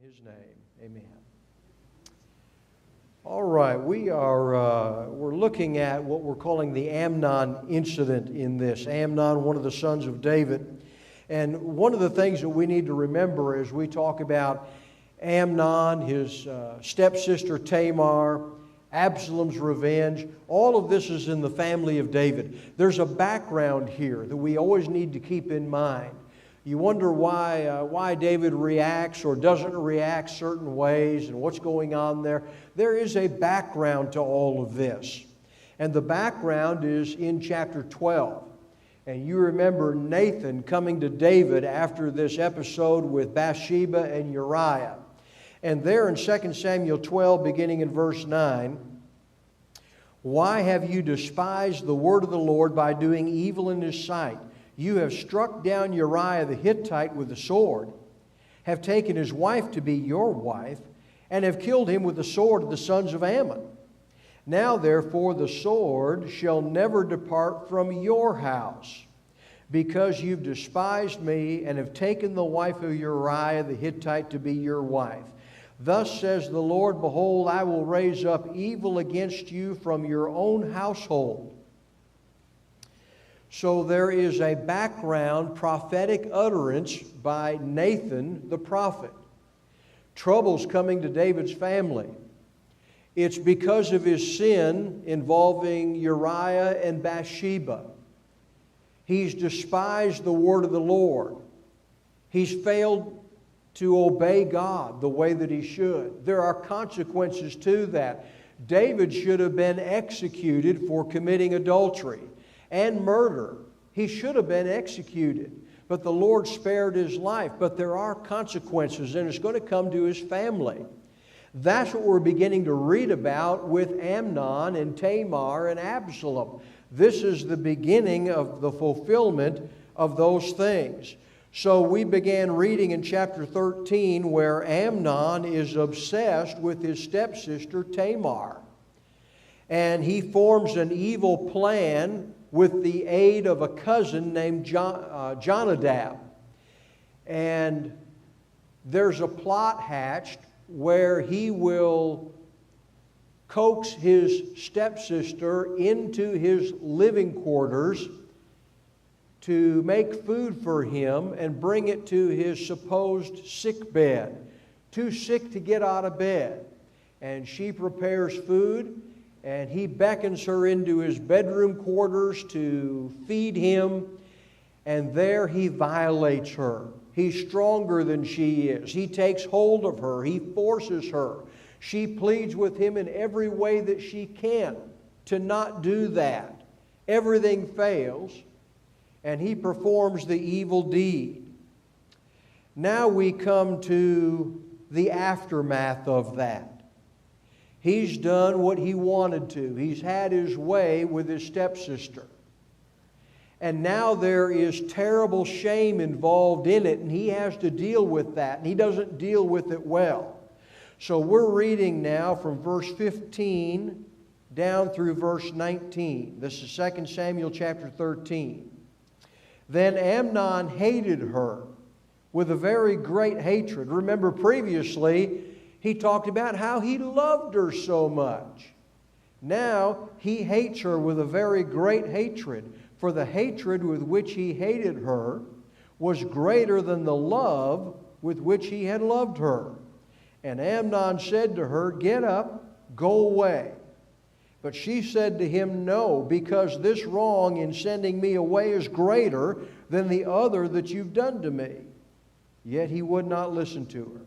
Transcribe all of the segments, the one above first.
In His name, amen. All right, we're looking at what we're calling the Amnon incident in this. Amnon, one of the sons of David. And one of the things that we need to remember as we talk about Amnon, his stepsister Tamar, Absalom's revenge, all of this is in the family of David. There's a background here that we always need to keep in mind. You wonder why David reacts or doesn't react certain ways and what's going on there. There is a background to all of this. And the background is in chapter 12. And you remember Nathan coming to David after this episode with Bathsheba and Uriah. And there in 2 Samuel 12, beginning in verse 9, "Why have you despised the word of the Lord by doing evil in His sight? You have struck down Uriah the Hittite with the sword, have taken his wife to be your wife, and have killed him with the sword of the sons of Ammon. Now therefore the sword shall never depart from your house, because you've despised me and have taken the wife of Uriah the Hittite to be your wife. Thus says the Lord, behold, I will raise up evil against you from your own household." So there is a background prophetic utterance by Nathan the prophet. Trouble's coming to David's family. It's because of his sin involving Uriah and Bathsheba. He's despised the word of the Lord. He's failed to obey God the way that he should. There are consequences to that. David should have been executed for committing adultery and murder. He should have been executed, but the Lord spared his life. But there are consequences, and it's going to come to his family. That's what we're beginning to read about with Amnon and Tamar and Absalom. This is the beginning of the fulfillment of those things. So we began reading in chapter 13 where Amnon is obsessed with his stepsister Tamar. And he forms an evil plan with the aid of a cousin named Jonadab. And there's a plot hatched where he will coax his stepsister into his living quarters to make food for him and bring it to his supposed sick bed. Too sick to get out of bed. And she prepares food, and he beckons her into his bedroom quarters to feed him, and there he violates her. He's stronger than she is. He takes hold of her. He forces her. She pleads with him in every way that she can to not do that. Everything fails, and he performs the evil deed. Now we come to the aftermath of that. He's done what he wanted to. He's had his way with his stepsister. And now there is terrible shame involved in it, and he has to deal with that, and he doesn't deal with it well. So we're reading now from verse 15 down through verse 19. This is 2 Samuel chapter 13. "Then Amnon hated her with a very great hatred." Remember previously, he talked about how he loved her so much. Now he hates her with a very great hatred, for the hatred with which he hated her was greater than the love with which he had loved her. And Amnon said to her, "Get up, go away." But she said to him, "No, because this wrong in sending me away is greater than the other that you've done to me." Yet he would not listen to her.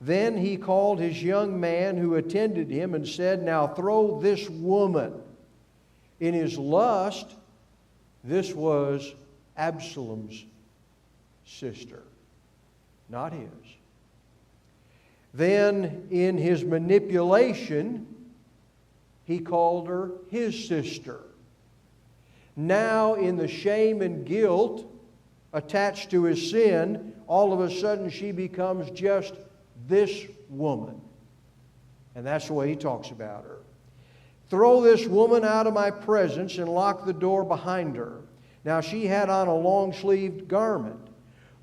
Then he called his young man who attended him and said, "Now throw this woman." In his lust, this was Absalom's sister, not his. Then in his manipulation, he called her his sister. Now in the shame and guilt attached to his sin, all of a sudden she becomes just this woman. And that's the way he talks about her. "Throw this woman out of my presence and lock the door behind her." Now she had on a long-sleeved garment.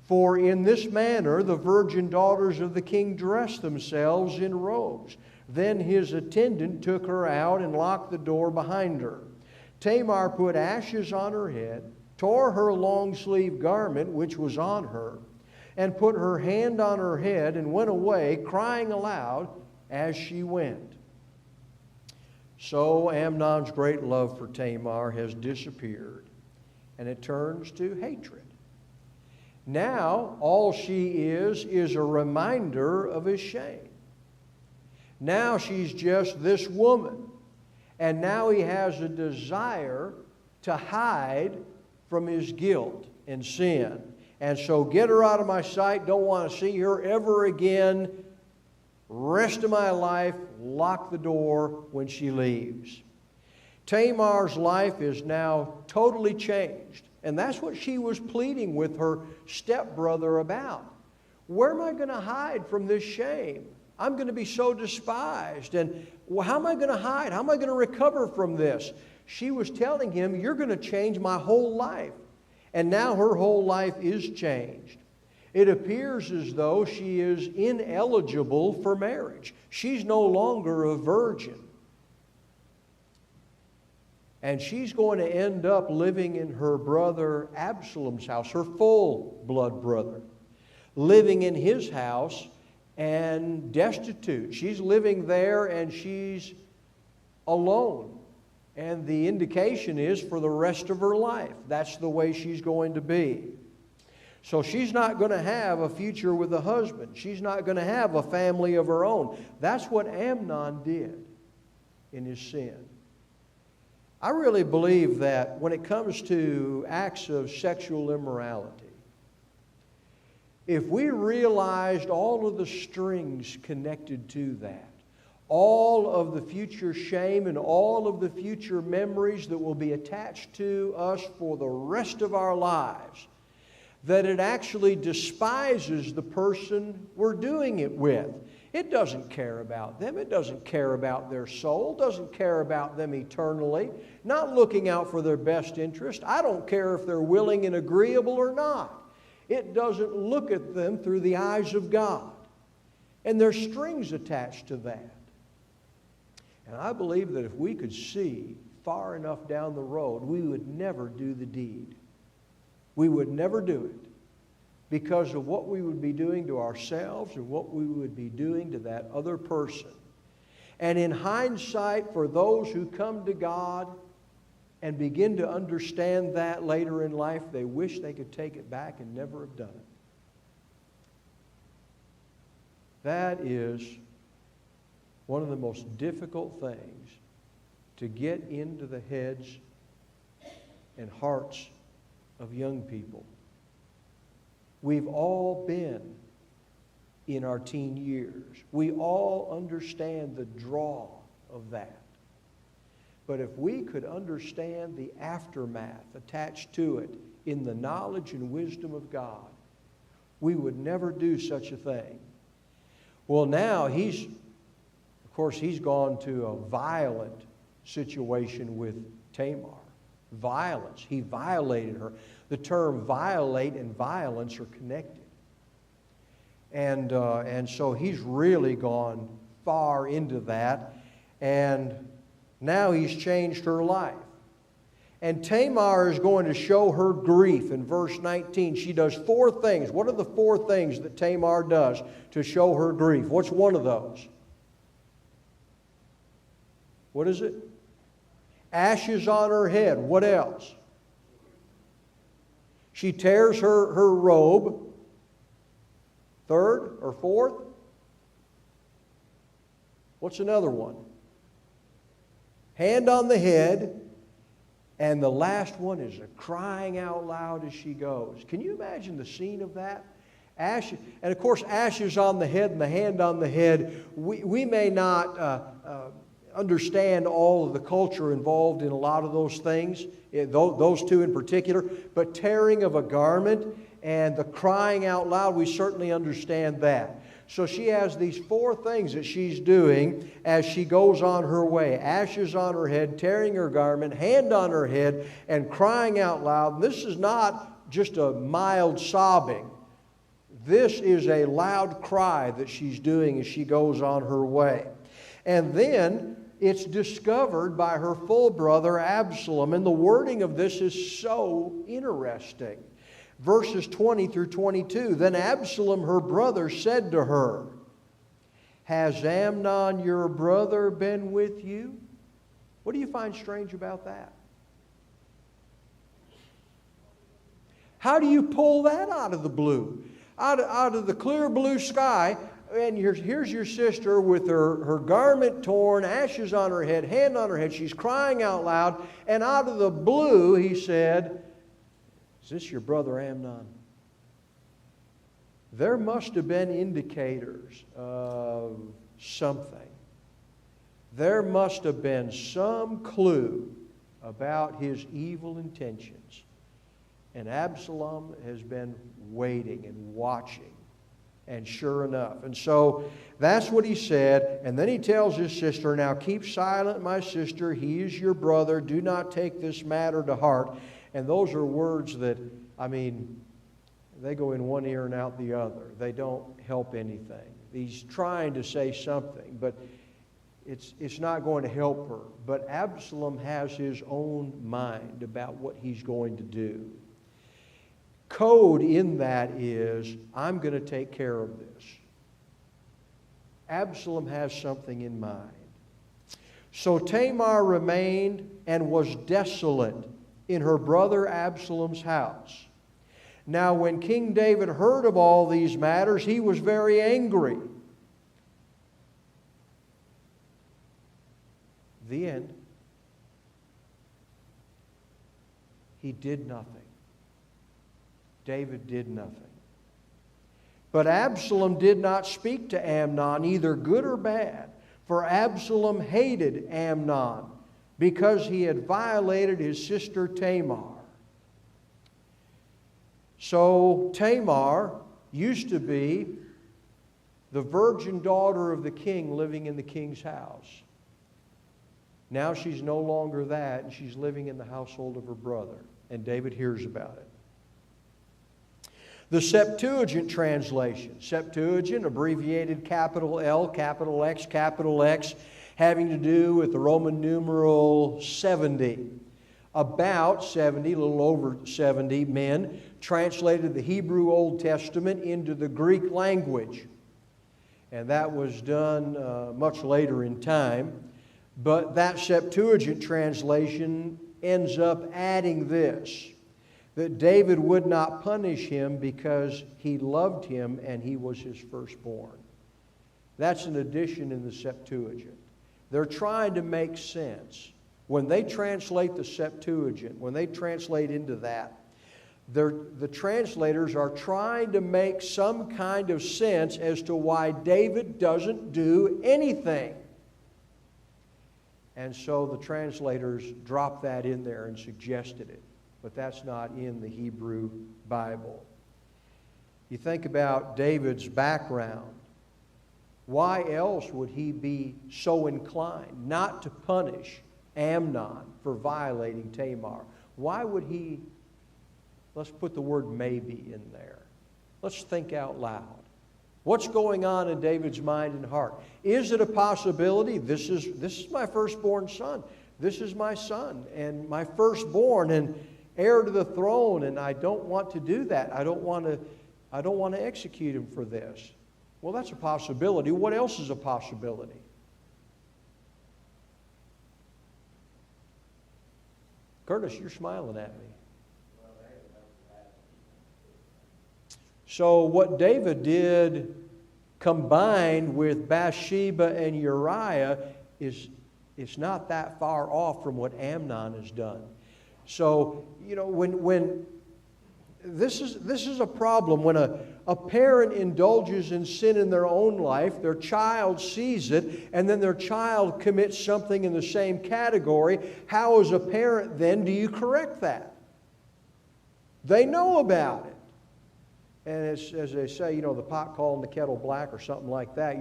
For in this manner the virgin daughters of the king dressed themselves in robes. Then his attendant took her out and locked the door behind her. Tamar put ashes on her head, tore her long-sleeved garment which was on her, and put her hand on her head and went away, crying aloud as she went. So Amnon's great love for Tamar has disappeared, and it turns to hatred. Now, all she is a reminder of his shame. Now she's just this woman. And now he has a desire to hide from his guilt and sin. And so get her out of my sight. Don't want to see her ever again. Rest of my life, lock the door when she leaves. Tamar's life is now totally changed. And that's what she was pleading with her stepbrother about. Where am I going to hide from this shame? I'm going to be so despised. And how am I going to hide? How am I going to recover from this? She was telling him, you're going to change my whole life. And now her whole life is changed. It appears as though she is ineligible for marriage. She's no longer a virgin. And she's going to end up living in her brother Absalom's house, her full blood brother, living in his house and destitute. She's living there and she's alone. And the indication is for the rest of her life. That's the way she's going to be. So she's not going to have a future with a husband. She's not going to have a family of her own. That's what Amnon did in his sin. I really believe that when it comes to acts of sexual immorality, if we realized all of the strings connected to that, all of the future shame and all of the future memories that will be attached to us for the rest of our lives, that it actually despises the person we're doing it with. It doesn't care about them. It doesn't care about their soul. Doesn't care about them eternally. Not looking out for their best interest. I don't care if they're willing and agreeable or not. It doesn't look at them through the eyes of God. And there's strings attached to that. And I believe that if we could see far enough down the road, we would never do the deed. We would never do it because of what we would be doing to ourselves and what we would be doing to that other person. And in hindsight, for those who come to God and begin to understand that later in life, they wish they could take it back and never have done it. That is one of the most difficult things to get into the heads and hearts of young people. We've all been in our teen years. We all understand the draw of that. But if we could understand the aftermath attached to it in the knowledge and wisdom of God, we would never do such a thing. Well, now he's gone to a violent situation with Tamar. Violence. He violated her. The term violate and violence are connected. And so he's really gone far into that. And now he's changed her life. And Tamar is going to show her grief in verse 19. She does 4 things. What are the 4 things that Tamar does to show her grief? What's one of those? What is it? Ashes on her head. What else? She tears her robe. 3rd or 4th? What's another one? Hand on the head. And the last one is a crying out loud as she goes. Can you imagine the scene of that? Ashes, and of course, ashes on the head and the hand on the head. We may not understand all of the culture involved in a lot of those things, those 2 in particular, but tearing of a garment and the crying out loud, we certainly understand that. So she has these 4 things that she's doing as she goes on her way. Ashes on her head, tearing her garment, hand on her head, and crying out loud. And this is not just a mild sobbing. This is a loud cry that she's doing as she goes on her way. And then it's discovered by her full brother Absalom. And the wording of this is so interesting. Verses 20 through 22. Then Absalom, her brother, said to her, "Has Amnon, your brother, been with you?" What do you find strange about that? How do you pull that out of the blue? Out of the clear blue sky, and here's your sister with her garment torn, ashes on her head, hand on her head. She's crying out loud, and out of the blue he said, "Is this your brother Amnon?" There must have been indicators of something. There must have been some clue about his evil intentions. And Absalom has been waiting and watching. And sure enough. And so that's what he said. And then he tells his sister, "Now keep silent, my sister. He is your brother. Do not take this matter to heart." And those are words that, they go in one ear and out the other. They don't help anything. He's trying to say something, but it's not going to help her. But Absalom has his own mind about what he's going to do. Code in that is, I'm going to take care of this. Absalom has something in mind. So Tamar remained and was desolate in her brother Absalom's house. Now when King David heard of all these matters, he was very angry. The end. He did nothing. David did nothing. But Absalom did not speak to Amnon, either good or bad, for Absalom hated Amnon because he had violated his sister Tamar. So Tamar used to be the virgin daughter of the king living in the king's house. Now she's no longer that, and she's living in the household of her brother. And David hears about it. The Septuagint translation, Septuagint, abbreviated capital L, capital X, having to do with the Roman numeral 70. About 70, a little over 70 men translated the Hebrew Old Testament into the Greek language. And that was done much later in time. But that Septuagint translation ends up adding this, that David would not punish him because he loved him and he was his firstborn. That's an addition in the Septuagint. They're trying to make sense. When they translate the Septuagint, when they translate into that, the translators are trying to make some kind of sense as to why David doesn't do anything. And so the translators dropped that in there and suggested it. But that's not in the Hebrew Bible. You think about David's background. Why else would he be so inclined not to punish Amnon for violating Tamar? Why would he, let's put the word maybe in there. Let's think out loud. What's going on in David's mind and heart? Is it a possibility? This is my firstborn son. This is my son and my firstborn and heir to the throne, and I don't want to do that. I don't want to execute him for this. Well, that's a possibility. What else is a possibility? Curtis, you're smiling at me. So what David did combined with Bathsheba and Uriah it's not that far off from what Amnon has done. So, when this is a problem. When a parent indulges in sin in their own life, their child sees it, and then their child commits something in the same category, how as a parent then do you correct that? They know about it. And it's, as they say, the pot calling the kettle black or something like that.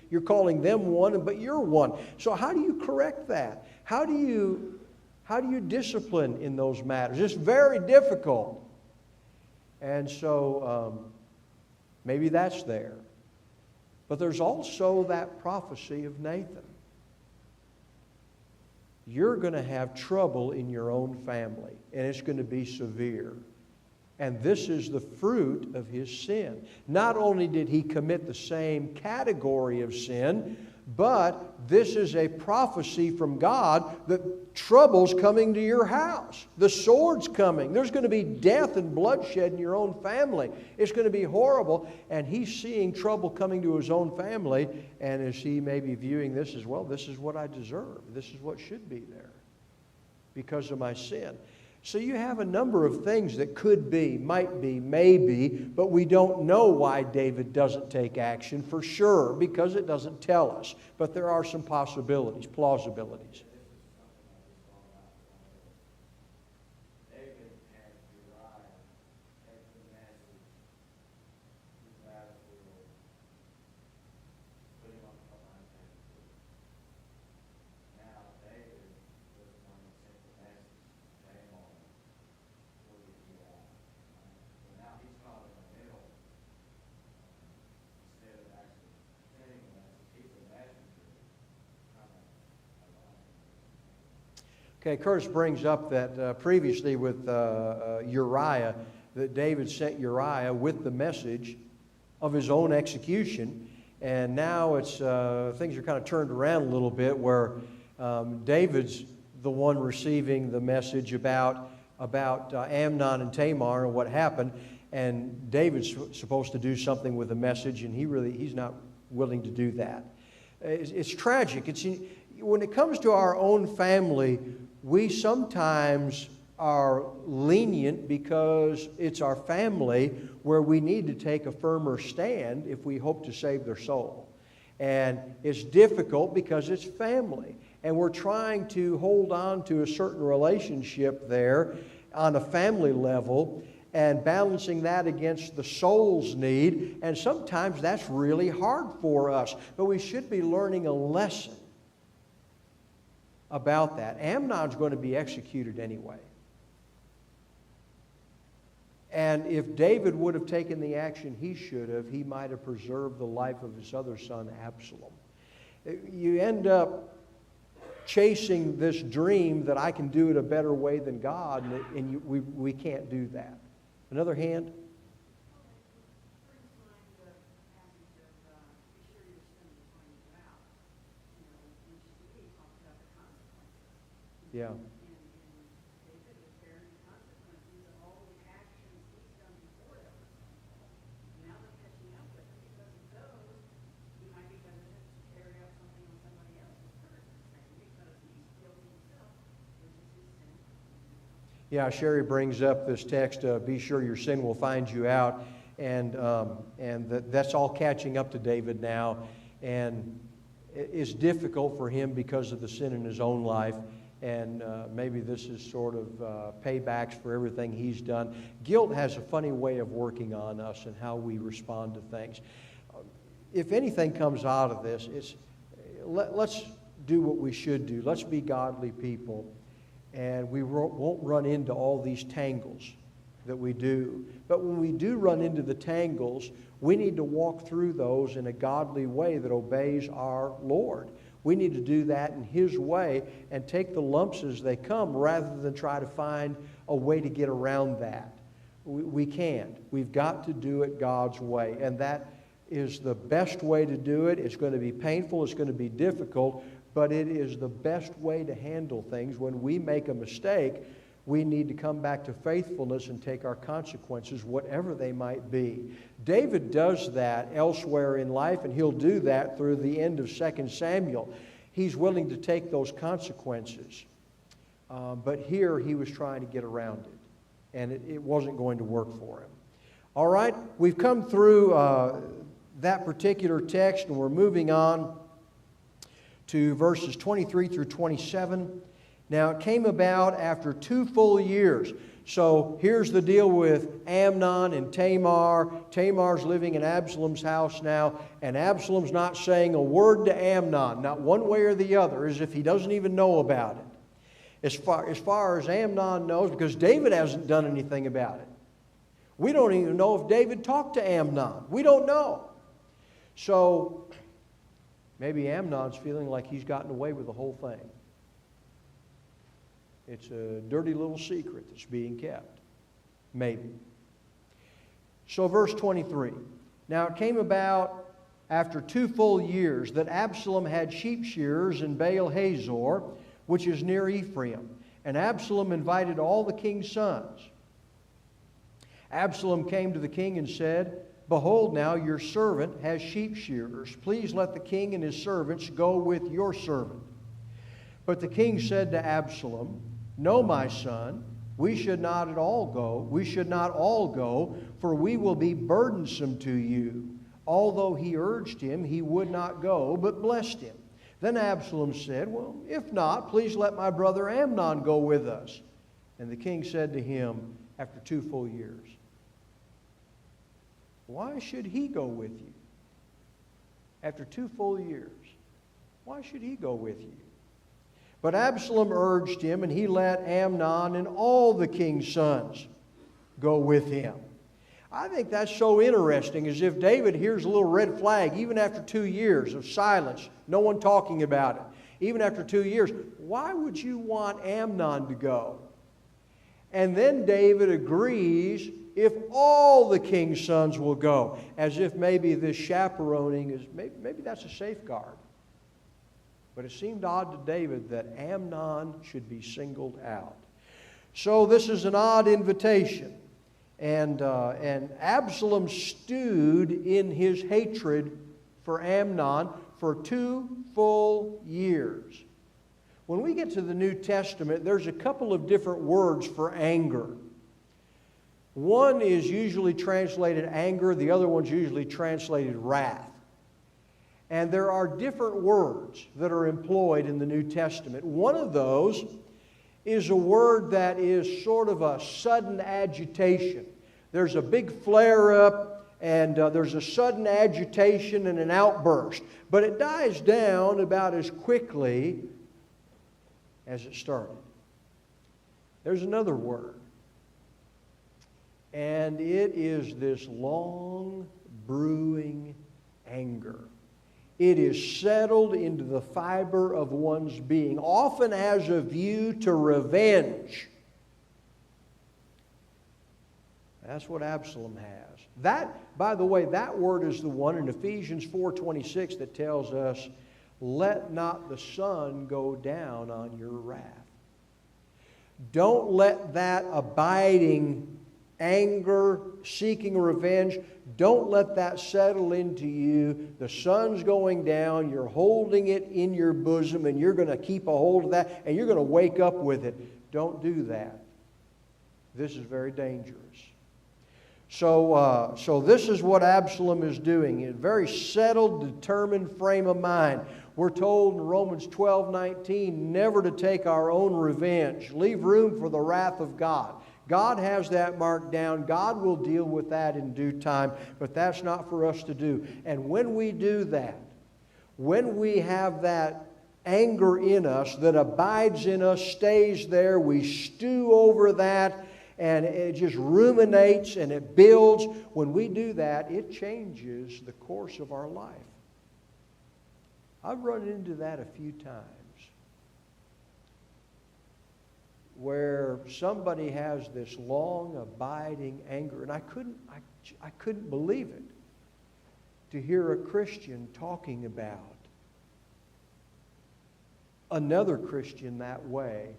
You're calling them one, but you're one. So how do you correct that? How do you discipline in those matters? It's very difficult. And so Maybe that's there. But there's also that prophecy of Nathan. You're going to have trouble in your own family, and it's going to be severe. And this is the fruit of his sin. Not only did he commit the same category of sin, but this is a prophecy from God that trouble's coming to your house. The sword's coming. There's going to be death and bloodshed in your own family. It's going to be horrible. And he's seeing trouble coming to his own family. And as he may be viewing this as, well, this is what I deserve. This is what should be there because of my sin. So you have a number of things that could be, might be, maybe, but we don't know why David doesn't take action for sure because it doesn't tell us. But there are some possibilities, plausibilities. Okay, Curtis brings up that previously with Uriah, that David sent Uriah with the message of his own execution. And now it's things are kind of turned around a little bit where David's the one receiving the message about Amnon and Tamar and what happened. And David's supposed to do something with the message, and he's not willing to do that. It's tragic. When it comes to our own family, we sometimes are lenient because it's our family where we need to take a firmer stand if we hope to save their soul. And it's difficult because it's family. And we're trying to hold on to a certain relationship there on a family level and balancing that against the soul's need. And sometimes that's really hard for us. But we should be learning a lesson about that. Amnon's going to be executed anyway. And if David would have taken the action he should have, he might have preserved the life of his other son, Absalom. You end up chasing this dream that I can do it a better way than God, and we can't do that. Another hand? Yeah. Yeah, Sherry brings up this text, be sure your sin will find you out. And that's all catching up to David now. And it's difficult for him because of the sin in his own life. And maybe this is sort of paybacks for everything he's done. Guilt has a funny way of working on us and how we respond to things. If anything comes out of this, let's do what we should do. Let's be godly people. And we won't run into all these tangles that we do. But when we do run into the tangles, we need to walk through those in a godly way that obeys our Lord. We need to do that in His way and take the lumps as they come rather than try to find a way to get around that. We can't. We've got to do it God's way. And that is the best way to do it. It's going to be painful. It's going to be difficult. But it is the best way to handle things. When we make a mistake, we need to come back to faithfulness and take our consequences, whatever they might be. David does that elsewhere in life, and he'll do that through the end of 2 Samuel. He's willing to take those consequences. But here he was trying to get around it, and it wasn't going to work for him. All right, we've come through that particular text, and we're moving on to verses 23 through 27. Now, it came about after 2 full years. So here's the deal with Amnon and Tamar. Tamar's living in Absalom's house now, and Absalom's not saying a word to Amnon, not one way or the other, as if he doesn't even know about it. As far as Amnon knows, because David hasn't done anything about it. We don't even know if David talked to Amnon. We don't know. So maybe Amnon's feeling like he's gotten away with the whole thing. It's a dirty little secret that's being kept. Maybe. So verse 23. Now it came about after 2 full years that Absalom had sheep shearers in Baal Hazor, which is near Ephraim. And Absalom invited all the king's sons. Absalom came to the king and said, Behold, now your servant has sheep shearers. Please let the king and his servants go with your servant. But the king said to Absalom, No, my son, we should not all go, for we will be burdensome to you. Although he urged him, he would not go, but blessed him. Then Absalom said, Well, if not, please let my brother Amnon go with us. And the king said to him, after 2 full years, Why should he go with you? After 2 full years, why should he go with you? But Absalom urged him, and he let Amnon and all the king's sons go with him. I think that's so interesting, as if David hears a little red flag, even after 2 years of silence, no one talking about it. Even after 2 years, why would you want Amnon to go? And then David agrees if all the king's sons will go, as if maybe this chaperoning is, maybe that's a safeguard. But it seemed odd to David that Amnon should be singled out. So this is an odd invitation. And Absalom stewed in his hatred for Amnon for 2 full years. When we get to the New Testament, there's a couple of different words for anger. One is usually translated anger, the other one's usually translated wrath. And there are different words that are employed in the New Testament. One of those is a word that is sort of a sudden agitation. There's a big flare-up, and there's a sudden agitation and an outburst. But it dies down about as quickly as it started. There's another word. And it is this long, brewing anger. It is settled into the fiber of one's being, often has a view to revenge. That's what Absalom has. That, by the way, that word is the one in Ephesians 4:26 that tells us, Let not the sun go down on your wrath. Don't let that abiding anger, seeking revenge, don't let that settle into you. The sun's going down, you're holding it in your bosom, and you're going to keep a hold of that, and you're going to wake up with it. Don't do that. This is very dangerous. So this is what Absalom is doing. In a very settled, determined frame of mind. We're told in Romans 12:19 never to take our own revenge. Leave room for the wrath of God. God has that marked down. God will deal with that in due time, but that's not for us to do. And when we do that, when we have that anger in us that abides in us, stays there, we stew over that, and it just ruminates and it builds. When we do that, it changes the course of our life. I've run into that a few times, where somebody has this long, abiding anger, and I couldn't believe it to hear a Christian talking about another Christian that way,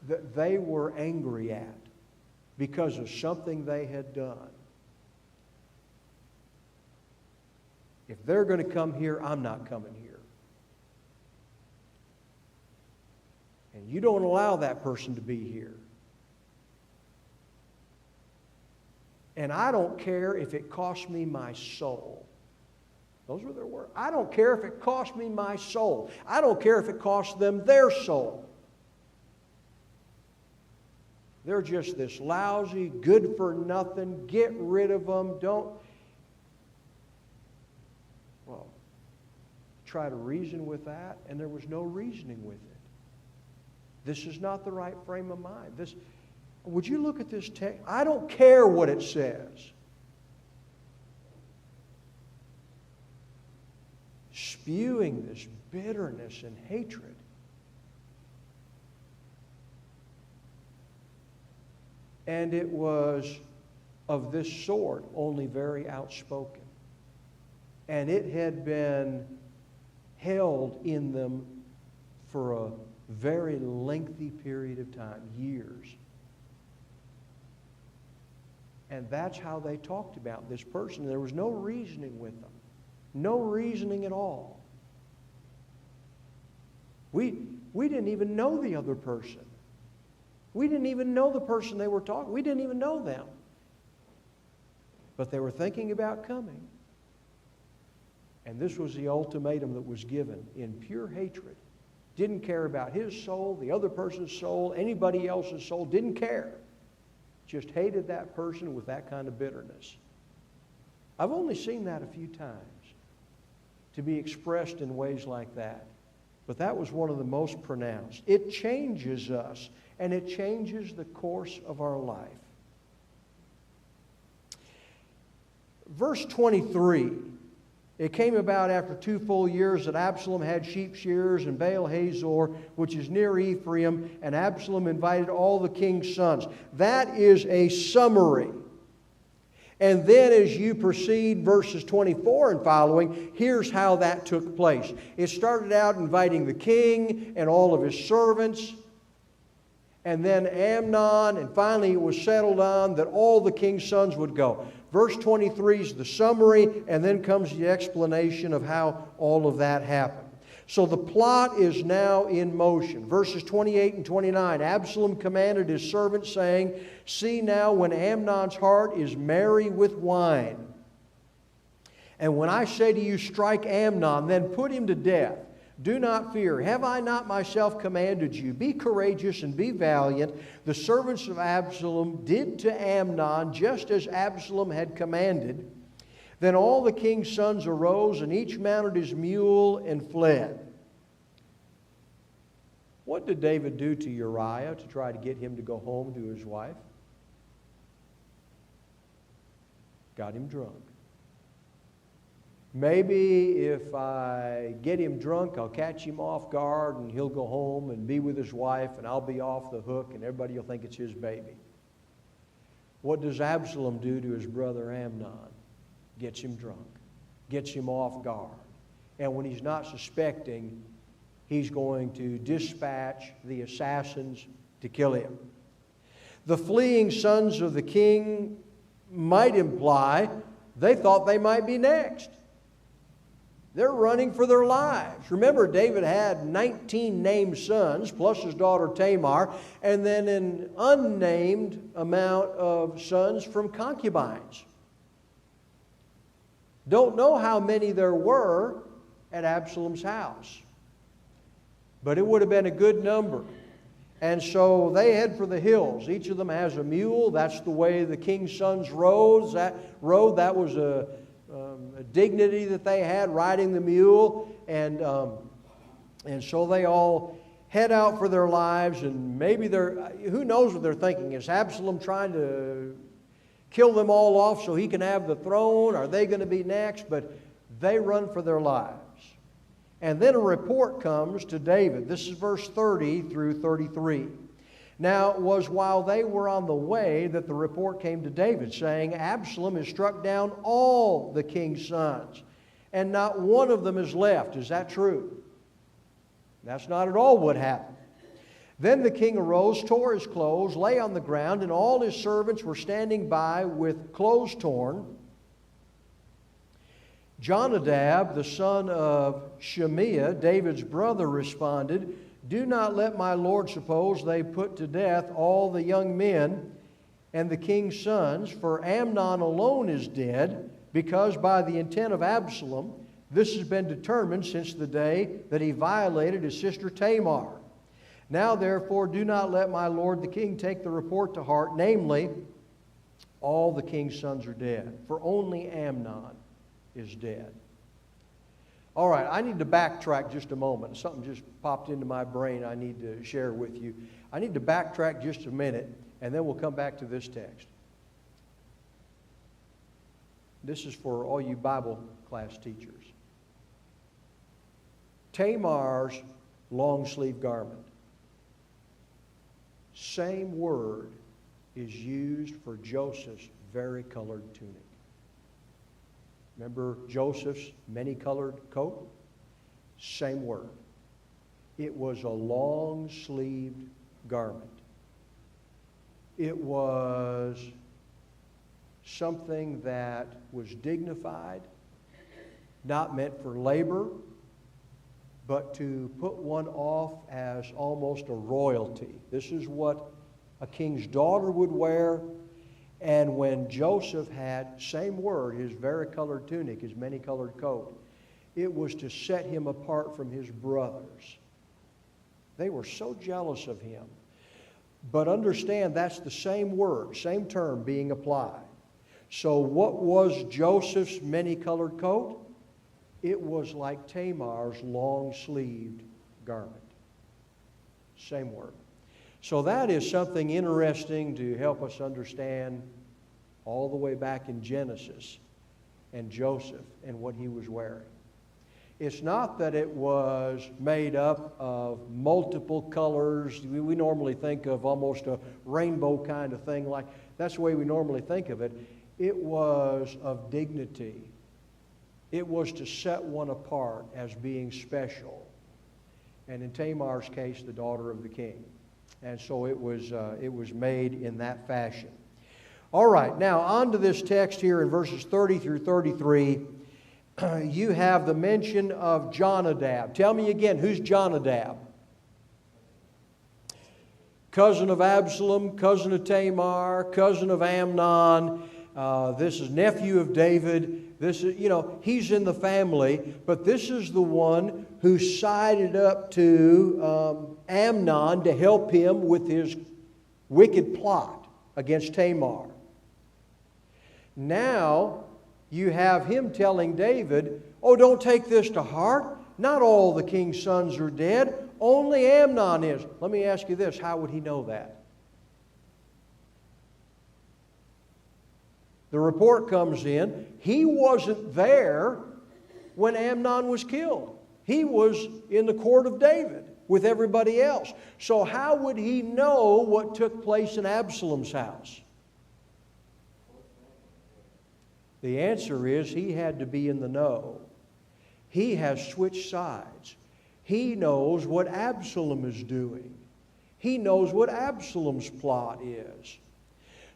that they were angry at because of something they had done. If they're going to come here, I'm not coming here. And you don't allow that person to be here. And I don't care if it costs me my soul. Those were their words. I don't care if it costs me my soul. I don't care if it costs them their soul. They're just this lousy, good for nothing, get rid of them, don't. Well, try to reason with that, and there was no reasoning with it. This is not the right frame of mind. Would you look at this text? I don't care what it says. Spewing this bitterness and hatred. And it was of this sort, only very outspoken. And it had been held in them for a very lengthy period of time, years. And that's how they talked about this person. There was no reasoning with them. No reasoning at all. We didn't even know the other person. We didn't even know the person they were talking. We didn't even know them. But they were thinking about coming. And this was the ultimatum that was given in pure hatred. Didn't care about his soul, the other person's soul, anybody else's soul. Didn't care. Just hated that person with that kind of bitterness. I've only seen that a few times, to be expressed in ways like that. But that was one of the most pronounced. It changes us, and it changes the course of our life. Verse 23, it came about after 2 full years that Absalom had sheep shearers in Baal Hazor, which is near Ephraim, and Absalom invited all the king's sons. That is a summary. And then as you proceed, verses 24 and following, here's how that took place. It started out inviting the king and all of his servants, and then Amnon, and finally it was settled on that all the king's sons would go. Verse 23 is the summary, and then comes the explanation of how all of that happened. So the plot is now in motion. Verses 28 and 29, Absalom commanded his servants, saying, "See now, when Amnon's heart is merry with wine, and when I say to you, strike Amnon, then put him to death. Do not fear. Have I not myself commanded you? Be courageous and be valiant." The servants of Absalom did to Amnon just as Absalom had commanded. Then all the king's sons arose, and each mounted his mule and fled. What did David do to Uriah to try to get him to go home to his wife? Got him drunk. Maybe if I get him drunk, I'll catch him off guard and he'll go home and be with his wife and I'll be off the hook and everybody will think it's his baby. What does Absalom do to his brother Amnon? Gets him drunk, gets him off guard. And when he's not suspecting, he's going to dispatch the assassins to kill him. The fleeing sons of the king might imply they thought they might be next. They're running for their lives. Remember, David had 19 named sons, plus his daughter Tamar, and then an unnamed amount of sons from concubines. Don't know how many there were at Absalom's house, but it would have been a good number. And so they head for the hills. Each of them has a mule. That's the way the king's sons rode. That was a dignity that they had, riding the mule. And so they all head out for their lives. And maybe who knows what they're thinking? Is Absalom trying to kill them all off so he can have the throne? Are they going to be next? But they run for their lives. And then a report comes to David. This is verse 30 through 33. Now it was while they were on the way that the report came to David, saying, "Absalom has struck down all the king's sons, and not one of them is left." Is that true? That's not at all what happened. Then the king arose, tore his clothes, lay on the ground, and all his servants were standing by with clothes torn. Jonadab, the son of Shemiah, David's brother, responded, "Do not let my lord suppose they put to death all the young men and the king's sons, for Amnon alone is dead, because by the intent of Absalom this has been determined since the day that he violated his sister Tamar. Now therefore do not let my lord the king take the report to heart, namely, all the king's sons are dead, for only Amnon is dead." All right, I need to backtrack just a moment. Something just popped into my brain I need to share with you. I need to backtrack just a minute And then we'll come back to this text. This is for all you Bible class teachers. Tamar's long-sleeve garment. Same word is used for Joseph's varicolored tunic. Remember Joseph's many-colored coat? Same word. It was a long-sleeved garment. It was something that was dignified, not meant for labor, but to put one off as almost a royalty. This is what a king's daughter would wear. And when Joseph had, same word, his varicolored tunic, his many-colored coat, it was to set him apart from his brothers. They were so jealous of him. But understand, that's the same word, same term being applied. So what was Joseph's many-colored coat? It was like Tamar's long-sleeved garment. Same word. So that is something interesting to help us understand all the way back in Genesis and Joseph and what he was wearing. It's not that it was made up of multiple colors. We normally think of almost a rainbow kind of thing. Like that's the way we normally think of it. It was of dignity. It was to set one apart as being special. And in Tamar's case, the daughter of the king. And so it was made in that fashion. All right, now on to this text here in verses 30 through 33. You have the mention of Jonadab. Tell me again, who's Jonadab? Cousin of Absalom, cousin of Tamar, cousin of Amnon. This is nephew of David. This is, he's in the family, but this is the one who sided up to Amnon to help him with his wicked plot against Tamar. Now, you have him telling David, oh, don't take this to heart. Not all the king's sons are dead. Only Amnon is. Let me ask you this. How would he know that? The report comes in. He wasn't there when Amnon was killed. He was in the court of David with everybody else. So how would he know what took place in Absalom's house? The answer is he had to be in the know. He has switched sides. He knows what Absalom is doing. He knows what Absalom's plot is.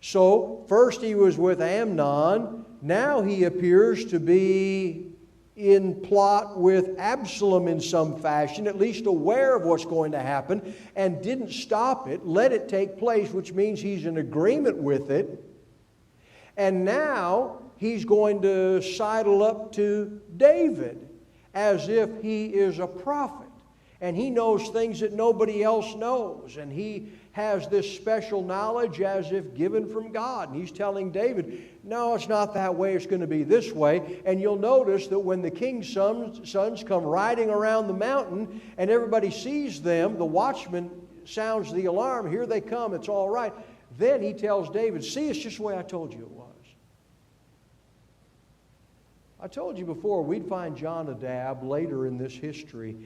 So, first he was with Amnon. Now he appears to be in plot with Absalom in some fashion, at least aware of what's going to happen, and didn't stop it, let it take place, which means he's in agreement with it. And now he's going to sidle up to David as if he is a prophet. And he knows things that nobody else knows. And he has this special knowledge as if given from God. And he's telling David, no, it's not that way. It's going to be this way. And you'll notice that when the king's sons come riding around the mountain and everybody sees them, the watchman sounds the alarm. Here they come. It's all right. Then he tells David, see, it's just the way I told you it was. I told you before, we'd find Jonadab later in this history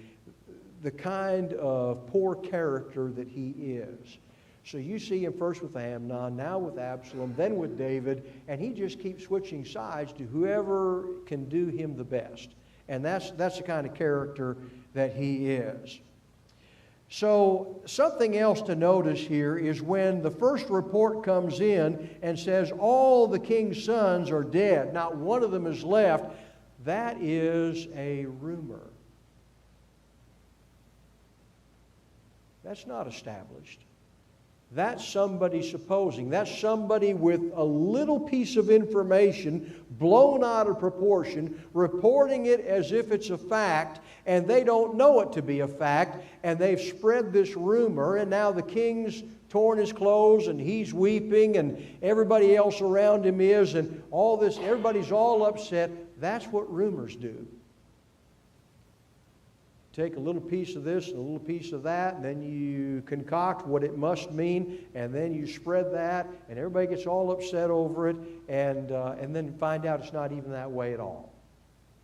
the kind of poor character that he is. So you see him first with Amnon, now with Absalom, then with David, and he just keeps switching sides to whoever can do him the best. And that's the kind of character that he is. So something else to notice here is when the first report comes in and says all the king's sons are dead, not one of them is left, that is a rumor. That's not established. That's somebody supposing. That's somebody with a little piece of information blown out of proportion, reporting it as if it's a fact, and they don't know it to be a fact, and they've spread this rumor, and now the king's torn his clothes, and he's weeping, and everybody else around him is, and all this, everybody's all upset. That's what rumors do. take a little piece of this and a little piece of that, and then you concoct what it must mean, and then you spread that, and everybody gets all upset over it, and then find out it's not even that way at all.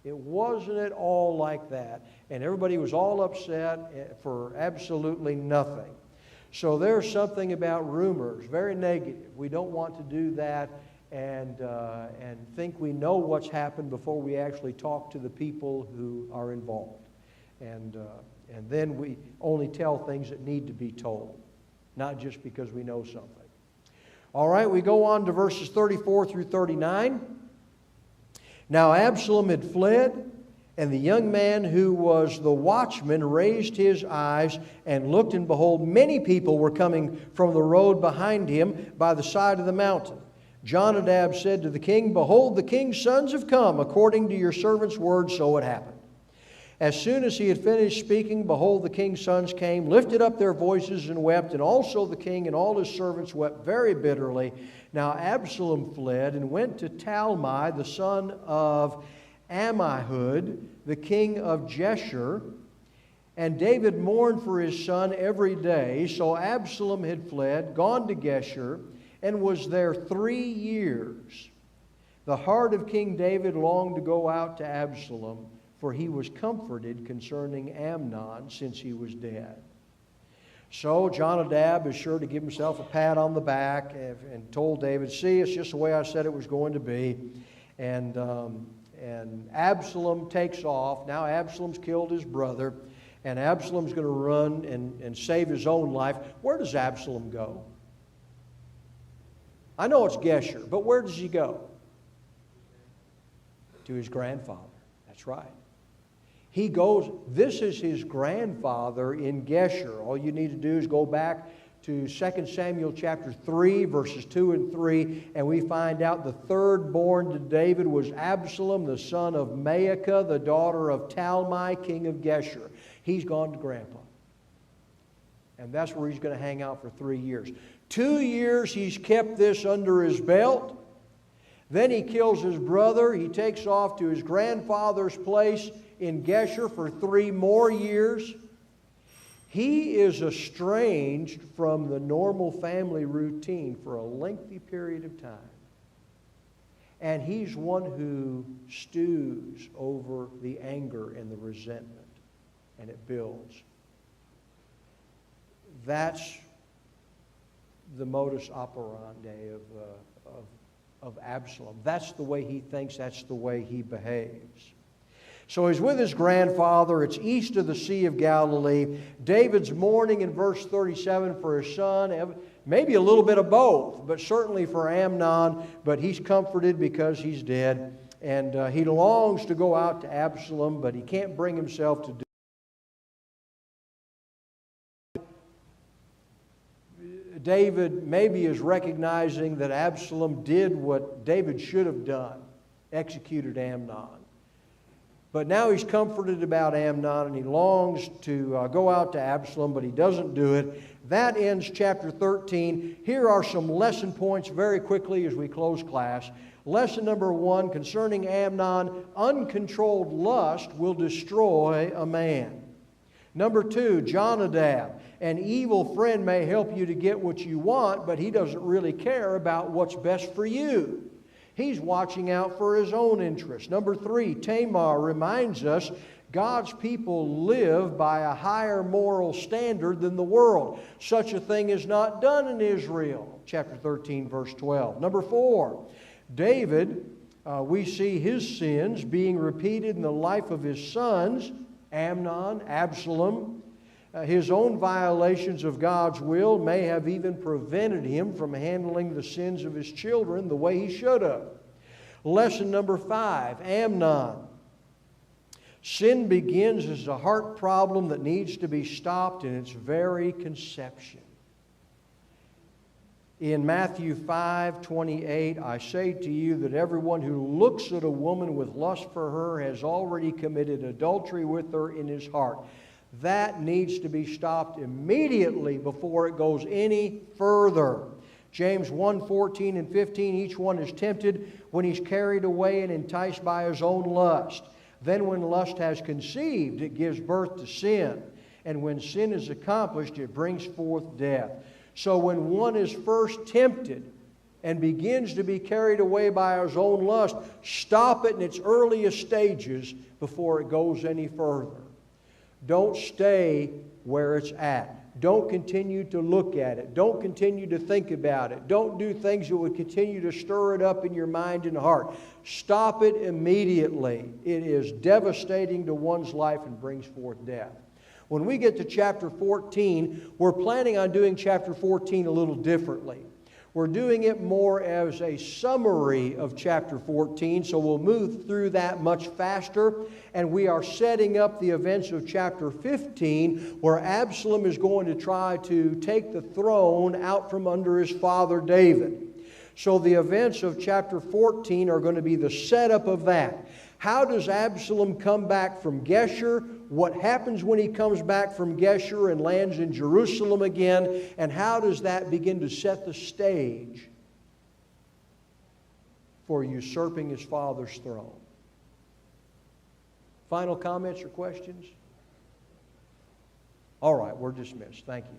It wasn't at all like that, and everybody was all upset for absolutely nothing. So there's something about rumors, very negative. We don't want to do that and think we know what's happened before we actually talk to the people who are involved. And then we only tell things that need to be told, not just because we know something. All right, we go on to verses 34 through 39. Now Absalom had fled, and the young man who was the watchman raised his eyes and looked, and behold, many people were coming from the road behind him by the side of the mountain. Jonadab said to the king, Behold, the king's sons have come, according to your servant's word, so it happened. As soon as he had finished speaking, behold, the king's sons came, lifted up their voices and wept, and also the king and all his servants wept very bitterly. Now Absalom fled and went to Talmai, the son of Ammihud, the king of Geshur, and David mourned for his son every day. So Absalom had fled, gone to Geshur, and was there 3 years. The heart of King David longed to go out to Absalom, for he was comforted concerning Amnon, since he was dead. So Jonadab is sure to give himself a pat on the back and told David, see, it's just the way I said it was going to be. And Absalom takes off. Now Absalom's killed his brother, and Absalom's going to run and save his own life. Where does Absalom go? I know it's Geshur, but where does he go? To his grandfather. That's right. He goes, this is his grandfather in Geshur. All you need to do is go back to 2 Samuel chapter 3, verses 2 and 3, and we find out the third born to David was Absalom, the son of Maacah, the daughter of Talmai, king of Geshur. He's gone to Grandpa. And that's where he's going to hang out for 3 years. 2 years he's kept this under his belt. Then he kills his brother. He takes off to his grandfather's place in Geshur for 3 more years. He is estranged from the normal family routine for a lengthy period of time. And he's one who stews over the anger and the resentment, and it builds. That's the modus operandi of Absalom. That's the way he thinks, that's the way he behaves. So he's with his grandfather. It's east of the Sea of Galilee. David's mourning in verse 37 for his son. Maybe a little bit of both, but certainly for Amnon. But he's comforted because he's dead. And he longs to go out to Absalom, but he can't bring himself to do it. David maybe is recognizing that Absalom did what David should have done, executed Amnon. But now he's comforted about Amnon, and he longs to go out to Absalom, but he doesn't do it. That ends chapter 13. Here are some lesson points very quickly as we close class. Lesson number 1, concerning Amnon, uncontrolled lust will destroy a man. Number 2, Jonadab, an evil friend may help you to get what you want, but he doesn't really care about what's best for you. He's watching out for his own interests. Number 3, Tamar reminds us God's people live by a higher moral standard than the world. Such a thing is not done in Israel. Chapter 13, verse 12. Number 4, David, we see his sins being repeated in the life of his sons, Amnon, Absalom. His own violations of God's will may have even prevented him from handling the sins of his children the way he should have. Lesson number 5, Amnon. Sin begins as a heart problem that needs to be stopped in its very conception. In Matthew 5:28, I say to you that everyone who looks at a woman with lust for her has already committed adultery with her in his heart. That needs to be stopped immediately before it goes any further. James 1:14 and 15, each one is tempted when he's carried away and enticed by his own lust. Then when lust has conceived, it gives birth to sin. And when sin is accomplished, it brings forth death. So when one is first tempted and begins to be carried away by his own lust, stop it in its earliest stages before it goes any further. Don't stay where it's at. Don't continue to look at it. Don't continue to think about it. Don't do things that would continue to stir it up in your mind and heart. Stop it immediately. It is devastating to one's life and brings forth death. When we get to chapter 14, we're planning on doing chapter 14 a little differently. We're doing it more as a summary of chapter 14, so we'll move through that much faster. And we are setting up the events of chapter 15, where Absalom is going to try to take the throne out from under his father David. So the events of chapter 14 are going to be the setup of that. How does Absalom come back from Geshur? What happens when he comes back from Geshur and lands in Jerusalem again? And how does that begin to set the stage for usurping his father's throne? Final comments or questions? All right, we're dismissed. Thank you.